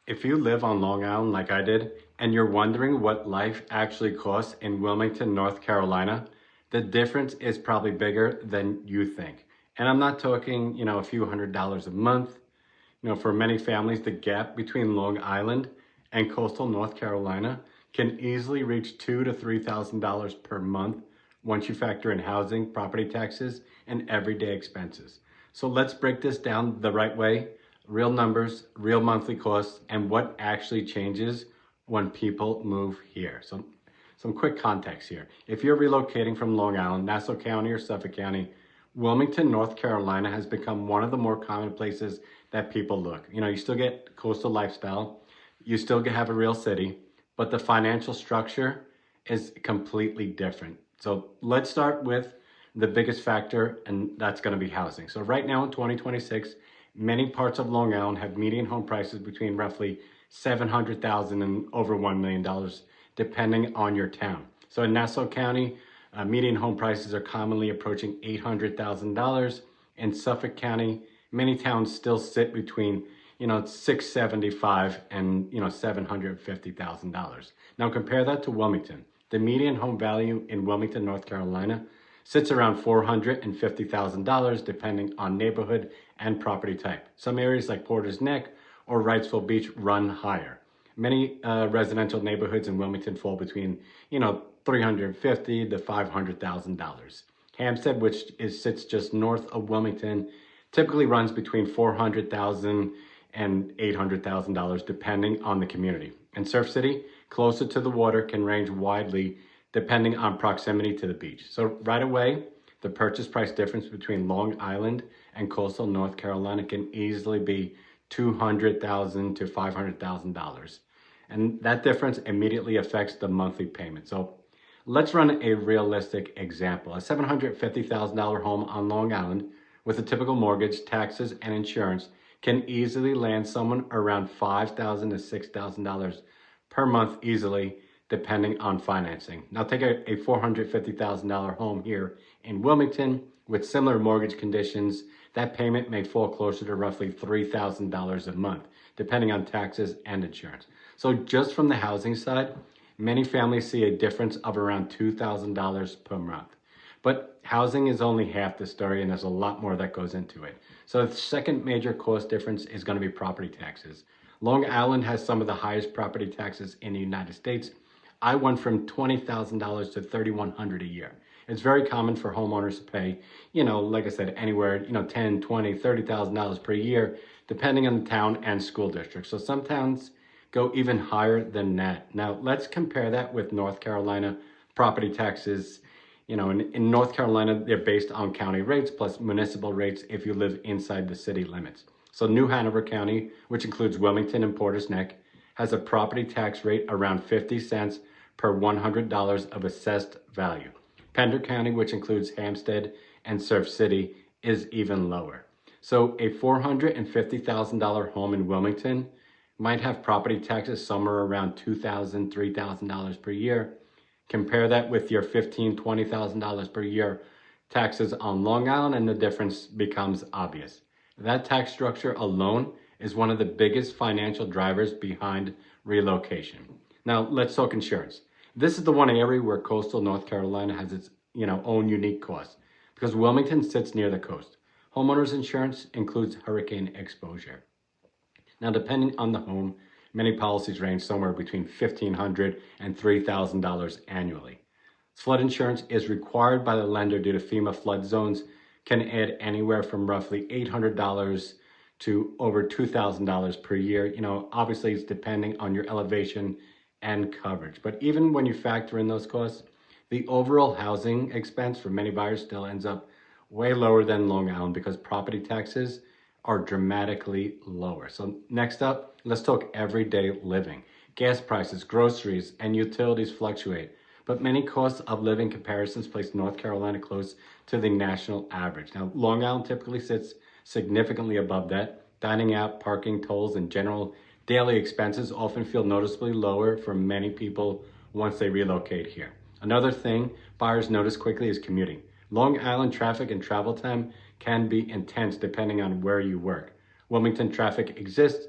If you live on Long Island like I did, and you're wondering what life actually costs in Wilmington, North Carolina, the difference is probably bigger than you think. And I'm not talking, a few $100s a month. For many families, the gap between Long Island and coastal North Carolina can easily reach $2,000 to $3,000 per month once you factor in housing, property taxes, and everyday expenses. So let's break this down the right way. Real numbers, real monthly costs, and what actually changes when people move here. So some quick context here. If you're relocating from Long Island, Nassau County, or Suffolk County, Wilmington, North Carolina has become one of the more common places that people look. You still get coastal lifestyle, you still have a real city, but the financial structure is completely different. So let's start with the biggest factor, and that's going to be housing. So right now in 2026, many parts of Long Island have median home prices between roughly $700,000 and over $1 million, depending on your town. So in Nassau County, median home prices are commonly approaching $800,000. In Suffolk County, many towns still sit between $675,000 and $750,000. Now compare that to Wilmington. The median home value in Wilmington, North Carolina sits around $450,000 depending on neighborhood and property type. Some areas like Porter's Neck or Wrightsville Beach run higher. Many residential neighborhoods in Wilmington fall between $350,000 to $500,000. Hampstead, which sits just north of Wilmington, typically runs between $400,000 and $800,000 depending on the community. And Surf City, closer to the water, can range widely depending on proximity to the beach. So right away, the purchase price difference between Long Island and coastal North Carolina can easily be $200,000 to $500,000. And that difference immediately affects the monthly payment. So let's run a realistic example. A $750,000 home on Long Island with a typical mortgage, taxes, and insurance can easily land someone around $5,000 to $6,000 per month easily, depending on financing. Now take a $450,000 home here in Wilmington with similar mortgage conditions. That payment may fall closer to roughly $3,000 a month, depending on taxes and insurance. So just from the housing side, many families see a difference of around $2,000 per month. But housing is only half the story, and there's a lot more that goes into it. So the second major cost difference is going to be property taxes. Long Island has some of the highest property taxes in the United States. I went from $20,000 to $3,100 a year. It's very common for homeowners to pay, like I said, anywhere, $10,000, $20,000, $30,000 per year, depending on the town and school district. So some towns go even higher than that. Now let's compare that with North Carolina property taxes. In North Carolina, they're based on county rates plus municipal rates if you live inside the city limits. So New Hanover County, which includes Wilmington and Porter's Neck, has a property tax rate around 50 cents per $100 of assessed value. Pender County, which includes Hampstead and Surf City, is even lower. So a $450,000 home in Wilmington might have property taxes somewhere around $2,000, $3,000 per year. Compare that with your $15,000, $20,000 per year taxes on Long Island, and the difference becomes obvious. That tax structure alone is one of the biggest financial drivers behind relocation. Now, let's talk insurance. This is the one area where coastal North Carolina has its own unique costs because Wilmington sits near the coast. Homeowners insurance includes hurricane exposure. Now, depending on the home, many policies range somewhere between $1,500 and $3,000 annually. Flood insurance is required by the lender due to FEMA flood zones, can add anywhere from roughly $800 to over $2,000 per year. Obviously it's depending on your elevation and coverage. But even when you factor in those costs, the overall housing expense for many buyers still ends up way lower than Long Island because property taxes are dramatically lower. So next up, let's talk everyday living. Gas prices, groceries, and utilities fluctuate, but many costs of living comparisons place North Carolina close to the national average. Now, Long Island typically sits significantly above that. Dining out, parking, tolls, and general daily expenses often feel noticeably lower for many people once they relocate here. Another thing buyers notice quickly is commuting. Long Island traffic and travel time can be intense depending on where you work. Wilmington traffic exists,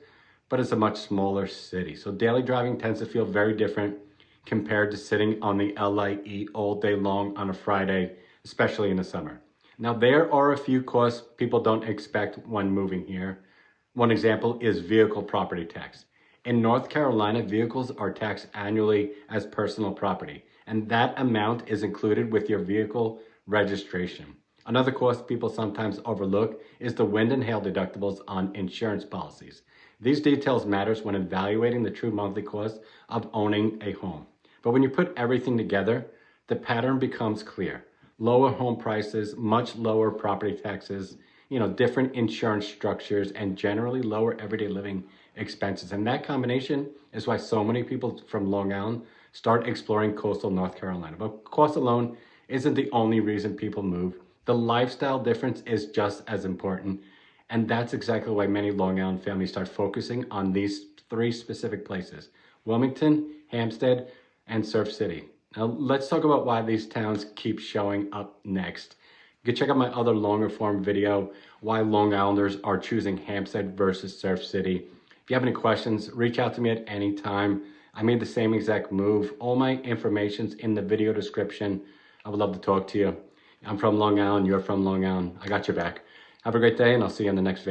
but it's a much smaller city. So daily driving tends to feel very different compared to sitting on the LIE all day long on a Friday, especially in the summer. Now, there are a few costs people don't expect when moving here. One example is vehicle property tax. In North Carolina, vehicles are taxed annually as personal property, and that amount is included with your vehicle registration. Another cost people sometimes overlook is the wind and hail deductibles on insurance policies. These details matters when evaluating the true monthly cost of owning a home. But when you put everything together, the pattern becomes clear. Lower home prices, much lower property taxes, different insurance structures, and generally lower everyday living expenses. And that combination is why so many people from Long Island start exploring coastal North Carolina. But cost alone isn't the only reason people move. The lifestyle difference is just as important. And that's exactly why many Long Island families start focusing on these three specific places: Wilmington, Hampstead, and Surf City. Now, let's talk about why these towns keep showing up next. You can check out my other longer form video, why Long Islanders are choosing Hampstead versus Surf City. If you have any questions, reach out to me at any time. I made the same exact move. All my information's in the video description. I would love to talk to you. I'm from Long Island, you're from Long Island. I got your back. Have a great day, and I'll see you in the next video.